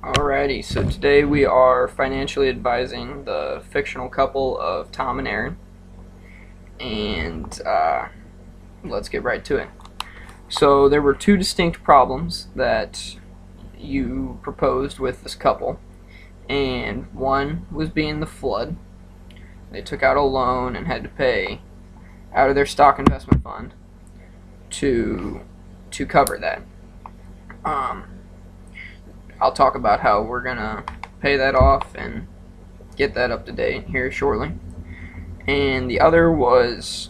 Alrighty, so today we are financially advising the fictional couple of Tom and Erin, and let's get right to it. So there were two distinct problems that you proposed with this couple, and one was being the flood. They took out a loan and had to pay out of their stock investment fund to cover that. I'll talk about how we're gonna pay that off and get that up to date here shortly. And the other was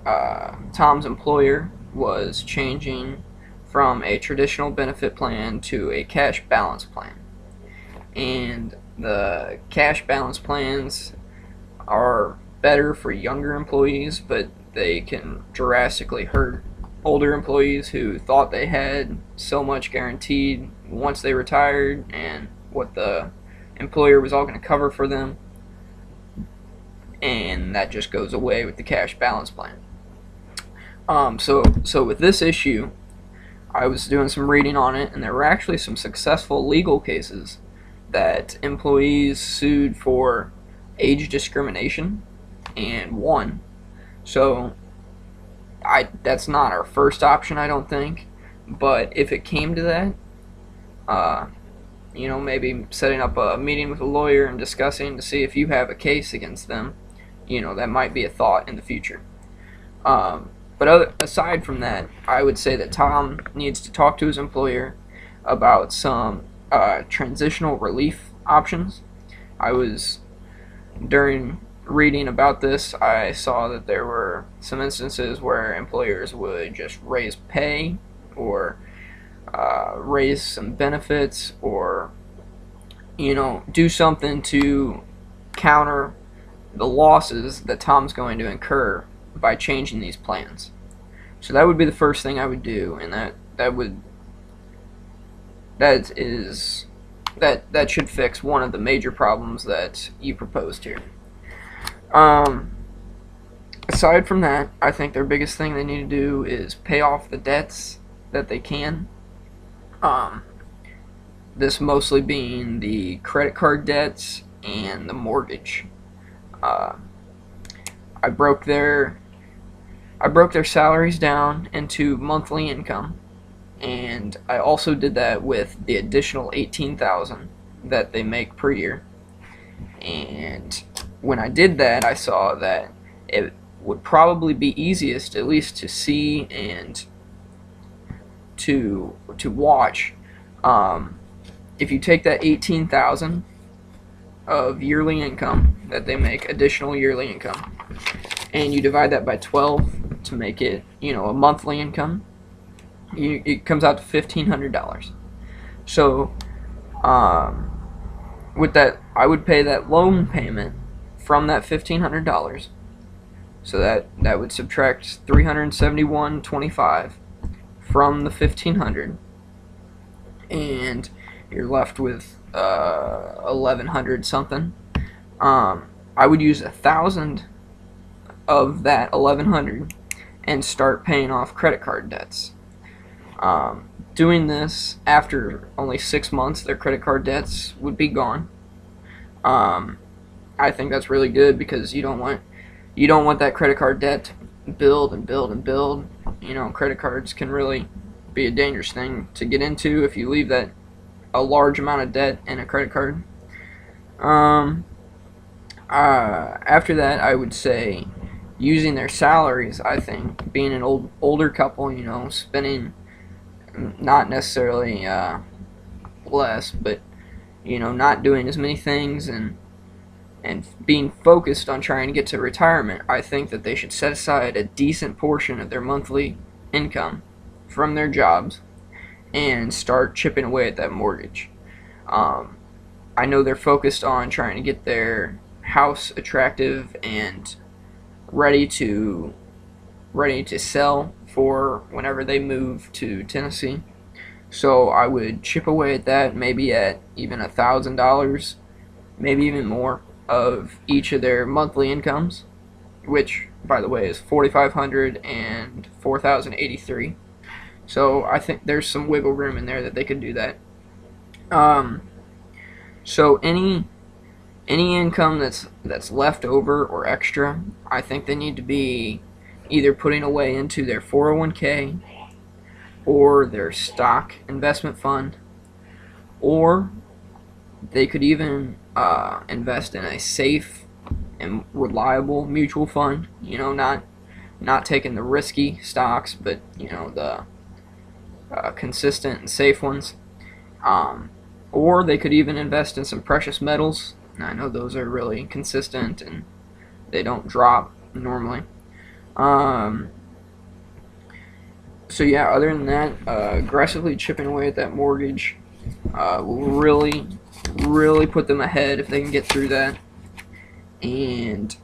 Tom's employer was changing from a traditional benefit plan to a cash balance plan. And the cash balance plans are better for younger employees, but they can drastically hurt older employees who thought they had so much guaranteed once they retired and what the employer was all going to cover for them, and that just goes away with the cash balance plan. So with this issue, I was doing some reading on it, and there were actually some successful legal cases that employees sued for age discrimination and won. So that's not our first option, I don't think, but if it came to that, maybe setting up a meeting with a lawyer and discussing to see if you have a case against them, that might be a thought in the future. But aside from that, I would say that Tom needs to talk to his employer about some transitional relief options. During reading about this, I saw that there were some instances where employers would just raise pay or raise some benefits or do something to counter the losses that Tom's going to incur by changing these plans. So that would be the first thing I would do, and that should fix one of the major problems that you proposed here. Aside from that, I think their biggest thing they need to do is pay off the debts that they can. This mostly being the credit card debts and the mortgage. I broke their salaries down into monthly income, and I also did that with the additional $18,000 that they make per year. And when I did that, I saw that it would probably be easiest, at least to see and to watch. If you take that $18,000 of yearly income that they make, additional yearly income, and you divide that by 12 to make it, a monthly income, it comes out to $1,500. So, with that, I would pay that loan payment from that $1,500. So that would subtract $371.25 from the $1,500, and you're left with $1,100 something. I would use 1,000 of that $1,100 and start paying off credit card debts. Doing this after only 6 months, their credit card debts would be gone. I think that's really good because you don't want that credit card debt to build and build and build. Credit cards can really be a dangerous thing to get into if you leave that a large amount of debt in a credit card. After that, I would say using their salaries. I think being an older couple, spending not necessarily less, but not doing as many things and being focused on trying to get to retirement, I think that they should set aside a decent portion of their monthly income from their jobs and start chipping away at that mortgage. I know they're focused on trying to get their house attractive and ready to sell for whenever they move to Tennessee. So I would chip away at that, maybe at even $1,000, maybe even more of each of their monthly incomes, which, by the way, is $4,500 and $4,083. So I think there's some wiggle room in there that they could do that. Um, so any income that's left over or extra, I think they need to be either putting away into their 401k or their stock investment fund, or they could even invest in a safe and reliable mutual fund. Not taking the risky stocks, but the consistent and safe ones. Um, or they could even invest in some precious metals. I know those are really consistent and they don't drop normally. Um, so yeah, other than that, aggressively chipping away at that mortgage will really put them ahead if they can get through that. And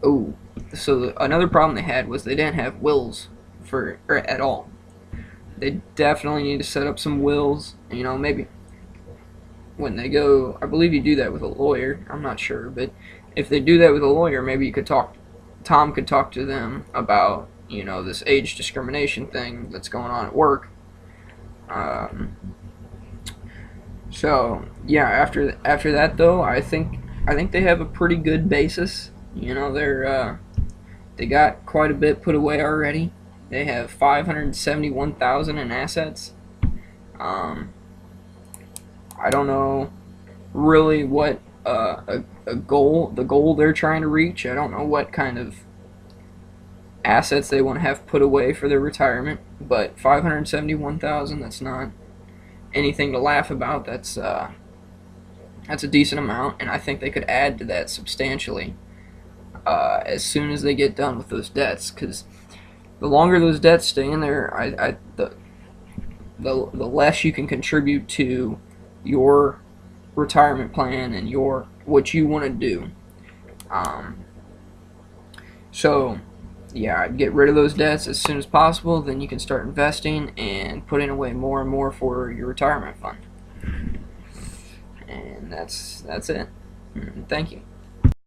so another problem they had was they didn't have wills for or at all. They definitely need to set up some wills. Maybe when they go, I believe you do that with a lawyer. I'm not sure, but if they do that with a lawyer, maybe Tom could talk to them about this age discrimination thing that's going on at work. Um, so yeah, after that though, I think they have a pretty good basis. They got quite a bit put away already. They have 571,000 in assets. Um, I don't know really what the goal they're trying to reach. I don't know what kind of assets they want to have put away for their retirement, but 571,000, that's not anything to laugh about. That's a decent amount, and I think they could add to that substantially as soon as they get done with those debts. Because the longer those debts stay in there, the less you can contribute to your retirement plan and what you want to do. Um, so yeah, I'd get rid of those debts as soon as possible. Then you can start investing and putting away more and more for your retirement fund. And that's it. Thank you.